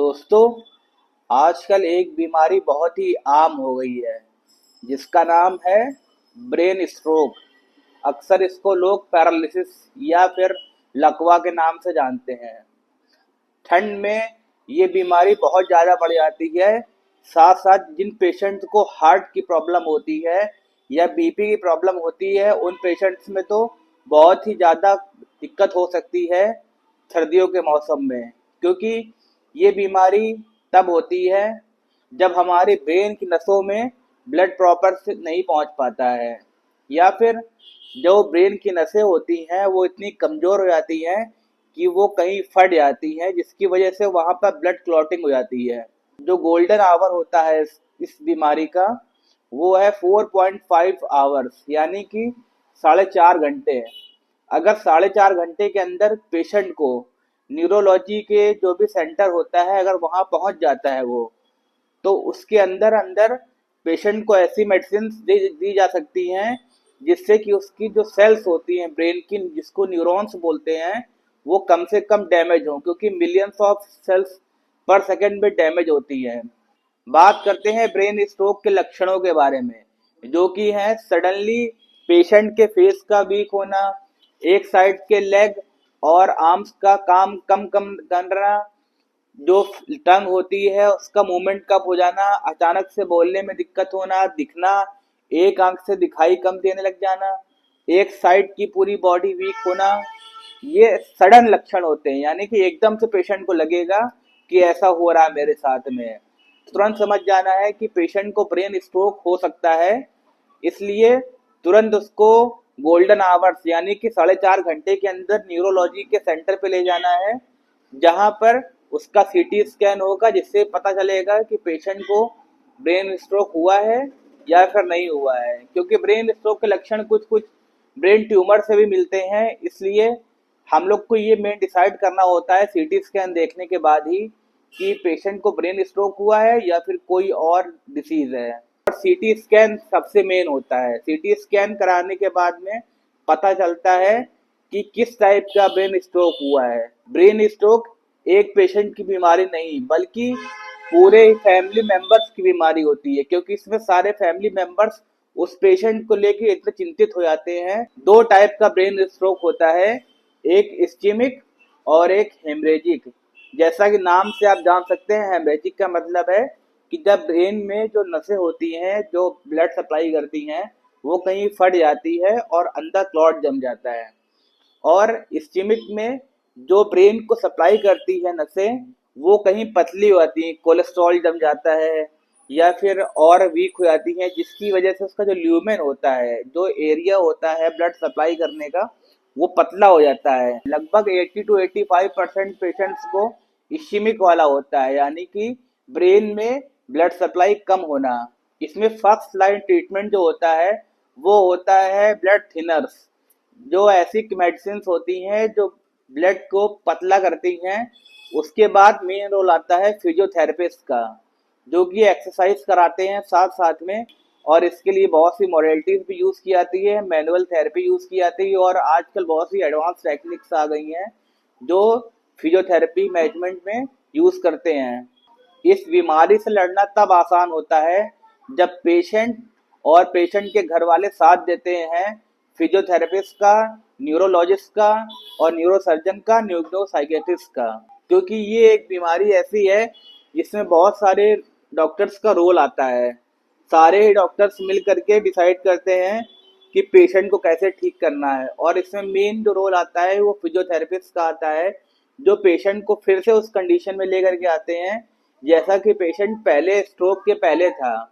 दोस्तों, आजकल एक बीमारी बहुत ही आम हो गई है जिसका नाम है ब्रेन स्ट्रोक। अक्सर इसको लोग पैरालिसिस या फिर लकवा के नाम से जानते हैं। ठंड में ये बीमारी बहुत ज़्यादा बढ़ जाती है। साथ साथ जिन पेशेंट्स को हार्ट की प्रॉब्लम होती है या बीपी की प्रॉब्लम होती है उन पेशेंट्स में तो बहुत ही ज़्यादा दिक्कत हो सकती है सर्दियों के मौसम में, क्योंकि ये बीमारी तब होती है जब हमारे ब्रेन की नसों में ब्लड प्रॉपर से नहीं पहुंच पाता है, या फिर जो ब्रेन की नसें होती हैं वो इतनी कमज़ोर हो जाती हैं कि वो कहीं फट जाती हैं, जिसकी वजह से वहाँ पर ब्लड क्लॉटिंग हो जाती है। जो गोल्डन आवर होता है इस बीमारी का, वो है 4.5 आवर्स, यानी कि 4.5 घंटे। अगर 4.5 घंटे के अंदर पेशेंट को न्यूरोलॉजी के जो भी सेंटर होता है अगर वहाँ पहुँच जाता है वो, तो उसके अंदर अंदर पेशेंट को ऐसी मेडिसिन दी जा सकती हैं जिससे कि उसकी जो सेल्स होती हैं ब्रेन की, जिसको न्यूरॉन्स बोलते हैं, वो कम से कम डैमेज हों, क्योंकि मिलियंस ऑफ सेल्स पर सेकंड में डैमेज होती हैं। बात करते हैं ब्रेन स्ट्रोक के लक्षणों के बारे में, जो कि है सडनली पेशेंट के फेस का वीक होना, एक साइड के लेग और आर्म्स का काम कम कम करना, जो टंग होती है उसका मूवमेंट कम हो जाना, अचानक से बोलने में दिक्कत होना, दिखना, एक आंख से दिखाई कम देने लग जाना, एक साइड की पूरी बॉडी वीक होना, ये सडन लक्षण होते हैं। यानी कि एकदम से पेशेंट को लगेगा कि ऐसा हो रहा है मेरे साथ में, तुरंत समझ जाना है कि पेशेंट को ब्रेन स्ट्रोक हो सकता है। इसलिए तुरंत उसको गोल्डन आवर्स यानी कि 4.5 घंटे के अंदर न्यूरोलॉजी के सेंटर पे ले जाना है, जहां पर उसका सीटी स्कैन होगा, जिससे पता चलेगा कि पेशेंट को ब्रेन स्ट्रोक हुआ है या फिर नहीं हुआ है। क्योंकि ब्रेन स्ट्रोक के लक्षण कुछ कुछ ब्रेन ट्यूमर से भी मिलते हैं, इसलिए हम लोग को ये मेन डिसाइड करना होता है सीटी स्कैन देखने के बाद ही कि पेशेंट को ब्रेन स्ट्रोक हुआ है या फिर कोई और डिसीज है। और सीटी स्कैन सबसे मेन होता है। सीटी स्कैन कराने के बाद में पता चलता है कि किस टाइप का ब्रेन स्ट्रोक हुआ है। ब्रेन स्ट्रोक एक पेशेंट की बीमारी नहीं बल्कि पूरे फैमिली मेंबर्स की बीमारी होती है, क्योंकि इसमें सारे फैमिली मेंबर्स उस पेशेंट को लेके इतने चिंतित हो जाते हैं। दो टाइप का ब्रेन स्ट्रोक होता है, एक इस्केमिक और एक हेमरेजिक। जैसा कि नाम से आप जान सकते हैं, हेमरेजिक का मतलब है कि जब ब्रेन में जो नसें होती हैं जो ब्लड सप्लाई करती हैं वो कहीं फट जाती है और अंदर क्लॉट जम जाता है। और इस्केमिक में जो ब्रेन को सप्लाई करती है नसें वो कहीं पतली होती हैं, कोलेस्ट्रॉल जम जाता है या फिर और वीक हो जाती हैं, जिसकी वजह से उसका जो ल्यूमेन होता है, जो एरिया होता है ब्लड सप्लाई करने का, वो पतला हो जाता है। लगभग 80 to 85% पेशेंट्स को इस्केमिक वाला होता है, यानी कि ब्रेन में ब्लड सप्लाई कम होना। इसमें फर्स्ट लाइन ट्रीटमेंट जो होता है वो होता है ब्लड थिनर्स, जो ऐसी मेडिसिन होती हैं जो ब्लड को पतला करती हैं। उसके बाद मेन रोल आता है फिजियोथेरेपिस्ट का, जो कि एक्सरसाइज कराते हैं साथ साथ में, और इसके लिए बहुत सी मॉडलिटीज भी यूज़ की जाती है, मैनुअल थेरेपी यूज़ की जाती है, और आजकल बहुत सी एडवांस टेक्निक्स आ गई हैं जो फिजियोथेरेपी मैनेजमेंट में यूज़ करते हैं। इस बीमारी से लड़ना तब आसान होता है जब पेशेंट और पेशेंट के घर वाले साथ देते हैं फिजियोथेरेपिस्ट का, न्यूरोलॉजिस्ट का और न्यूरोसर्जन का, न्यूरोसाइकियाट्रिस्ट का। क्योंकि ये एक बीमारी ऐसी है जिसमें बहुत सारे डॉक्टर्स का रोल आता है। सारे ही डॉक्टर्स मिल करके डिसाइड करते हैं कि पेशेंट को कैसे ठीक करना है, और इसमें मेन जो रोल आता है वो फिजियोथेरेपिस्ट का आता है, जो पेशेंट को फिर से उस कंडीशन में लेकर के आते हैं जैसा कि पेशेंट पहले स्ट्रोक के पहले था।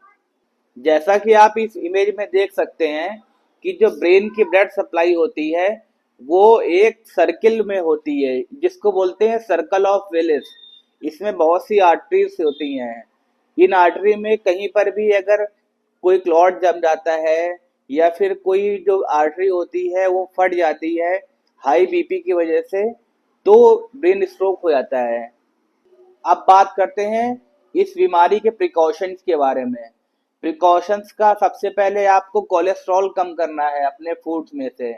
जैसा कि आप इस इमेज में देख सकते हैं कि जो ब्रेन की ब्लड सप्लाई होती है वो एक सर्किल में होती है, जिसको बोलते हैं सर्कल ऑफ विलिस। इसमें बहुत सी आर्टरीज होती हैं। इन आर्टरी में कहीं पर भी अगर कोई क्लॉट जम जाता है या फिर कोई जो आर्टरी होती है वो फट जाती है हाई बीपी की वजह से, तो ब्रेन स्ट्रोक हो जाता है। अब बात करते हैं इस बीमारी के प्रिकॉशंस के बारे में। प्रिकॉशंस का सबसे पहले आपको कोलेस्ट्रॉल कम करना है अपने फूड्स में से,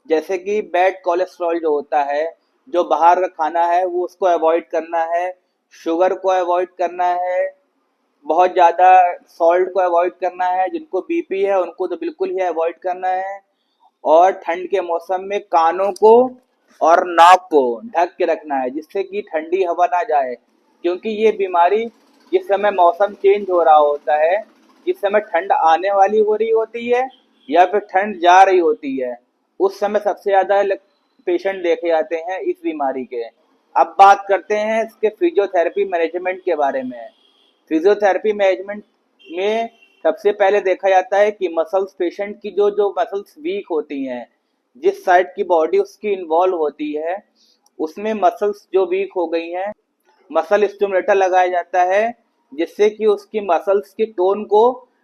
जैसे कि बैड कोलेस्ट्रॉल जो होता है, जो बाहर का खाना है वो उसको अवॉइड करना है। शुगर को अवॉइड करना है, बहुत ज़्यादा सॉल्ट को अवॉइड करना है, जिनको बीपी है उनको तो बिल्कुल ही अवॉइड करना है। और ठंड के मौसम में कानों को और नाक को ढक के रखना है, जिससे कि ठंडी हवा ना जाए, क्योंकि ये बीमारी जिस समय मौसम चेंज हो रहा होता है, जिस समय ठंड आने वाली हो रही होती है या फिर ठंड जा रही होती है, उस समय सबसे ज़्यादा पेशेंट देखे जाते हैं इस बीमारी के। अब बात करते हैं इसके फिजियोथेरेपी मैनेजमेंट के बारे में। फिजियोथेरेपी मैनेजमेंट में सबसे पहले देखा जाता है कि मसल्स, पेशेंट की जो जो मसल्स वीक होती हैं, जिस साइड की बॉडी उसकी इन्वॉल्व होती है, उसमें मसल्स जो वीक हो गई हैं, मसल स्टिमुलेटर लगाया जाता है, जिससे कि उसकी मसल्स की टोन को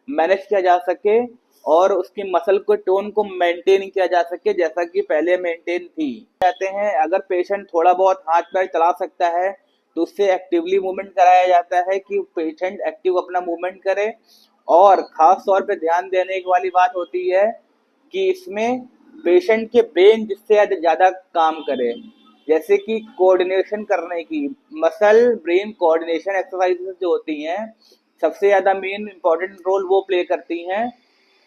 मैनेज किया जा सके और उसकी मसल को टोन को मेंटेन किया जा सके जैसा कि पहले मेंटेन थी। कहते हैं अगर पेशेंट थोड़ा बहुत हाथ पैर चला सकता है तो उससे एक्टिवली मूवमेंट कराया जाता है कि पेशेंट एक्टिव अपना मूवमेंट करे। और खास तौर पे ध्यान देने वाली बात होती है कि इसमें पेशेंट के ब्रेन जिससे ज़्यादा काम करे, जैसे कि कोऑर्डिनेशन करने की, मसल ब्रेन कोऑर्डिनेशन एक्सरसाइजेस जो होती हैं सबसे ज़्यादा मेन इंपॉर्टेंट रोल वो प्ले करती हैं।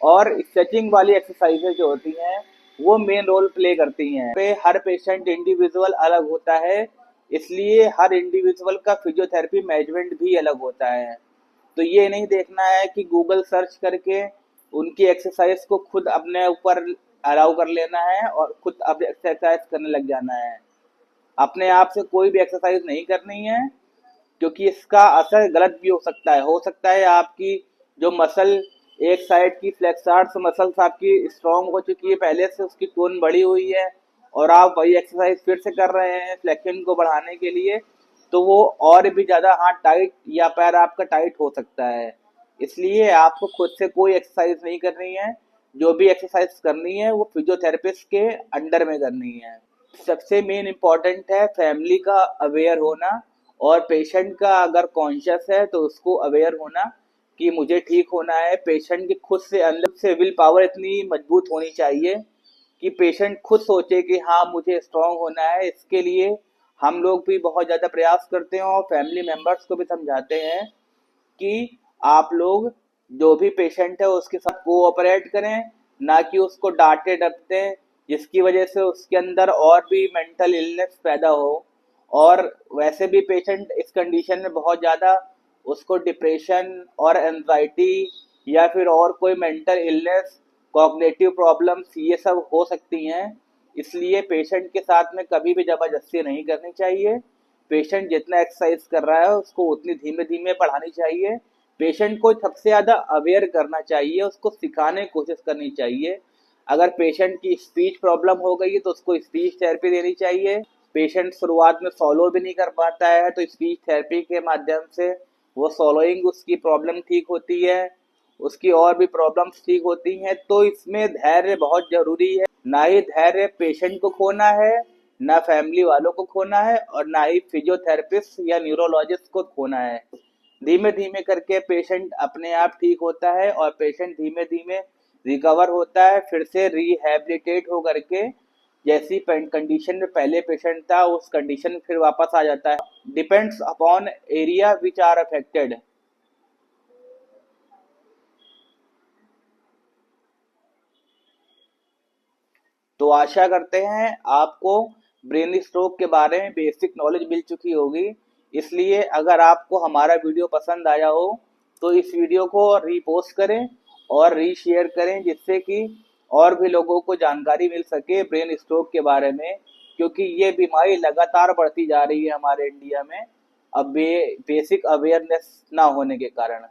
और स्ट्रेचिंग वाली एक्सरसाइजेज जो होती हैं वो मेन रोल प्ले करती हैं। पे हर पेशेंट इंडिविजुअल अलग होता है, इसलिए हर इंडिविजुअल का फिजियोथेरेपी मैनेजमेंट भी अलग होता है। तो ये नहीं देखना है कि गूगल सर्च करके उनकी एक्सरसाइज को खुद अपने ऊपर अलाउ कर लेना है और खुद अब एक्सरसाइज करने लग जाना है। अपने आप से कोई भी एक्सरसाइज नहीं करनी है, क्योंकि इसका असर गलत भी हो सकता है आपकी जो मसल, एक साइड की फ्लेक्सार्स मसल्स आपकी स्ट्रांग हो चुकी है पहले से, उसकी टोन बढ़ी हुई है और आप वही एक्सरसाइज फिर से कर रहे हैं फ्लेक्शन को बढ़ाने के लिए, तो वो और भी ज़्यादा हाथ टाइट या पैर आपका टाइट हो सकता है। इसलिए आपको खुद से कोई एक्सरसाइज नहीं करनी है, जो भी एक्सरसाइज करनी है वो फिजियोथेरेपिस्ट के अंडर में करनी है। सबसे मेन इम्पॉर्टेंट है फैमिली का अवेयर होना, और पेशेंट का अगर कॉन्शियस है तो उसको अवेयर होना कि मुझे ठीक होना है। पेशेंट की खुद से अंदर से विल पावर इतनी मजबूत होनी चाहिए कि पेशेंट खुद सोचे कि हाँ मुझे स्ट्रांग होना है। इसके लिए हम लोग भी बहुत ज़्यादा प्रयास करते हैं और फैमिली मेम्बर्स को भी समझाते हैं कि आप लोग जो भी पेशेंट है उसके साथ कोऑपरेट करें, ना कि उसको डांटे डपटे, जिसकी वजह से उसके अंदर और भी मेंटल इलनेस पैदा हो। और वैसे भी पेशेंट इस कंडीशन में बहुत ज़्यादा उसको डिप्रेशन और एंजाइटी या फिर और कोई मेंटल इलनेस, कॉग्निटिव प्रॉब्लम्स ये सब हो सकती हैं। इसलिए पेशेंट के साथ में कभी भी ज़बरदस्ती नहीं करनी चाहिए। पेशेंट जितना एक्सरसाइज कर रहा है उसको उतनी धीमे धीमे बढ़ानी चाहिए। पेशेंट को सबसे ज़्यादा अवेयर करना चाहिए, उसको सिखाने की कोशिश करनी चाहिए। अगर पेशेंट की स्पीच प्रॉब्लम हो गई है तो उसको स्पीच थेरेपी देनी चाहिए। पेशेंट शुरुआत में सॉलो भी नहीं कर पाता है तो स्पीच थेरेपी के माध्यम से वो सॉलोइंग उसकी प्रॉब्लम ठीक होती है, उसकी और भी प्रॉब्लम्स ठीक होती हैं। तो इसमें धैर्य बहुत ज़रूरी है। ना ही धैर्य पेशेंट को खोना है, ना फैमिली वालों को खोना है, और ना ही फिजियोथेरेपिस्ट या न्यूरोलॉजिस्ट को खोना है। धीमे धीमे करके पेशेंट अपने आप ठीक होता है और पेशेंट धीमे धीमे रिकवर होता है, फिर से रिहैबिलिटेट हो करके जैसी कंडीशन में पहले पेशेंट था उस कंडीशन में फिर वापस आ जाता है। Depends upon area which are affected. तो आशा करते हैं आपको ब्रेन स्ट्रोक के बारे में बेसिक नॉलेज मिल चुकी होगी। इसलिए अगर आपको हमारा वीडियो पसंद आया हो तो इस वीडियो को रीपोस्ट करें और रीशेयर करें, जिससे कि और भी लोगों को जानकारी मिल सके ब्रेन स्ट्रोक के बारे में, क्योंकि ये बीमारी लगातार बढ़ती जा रही है हमारे इंडिया में अब बेसिक अवेयरनेस ना होने के कारण।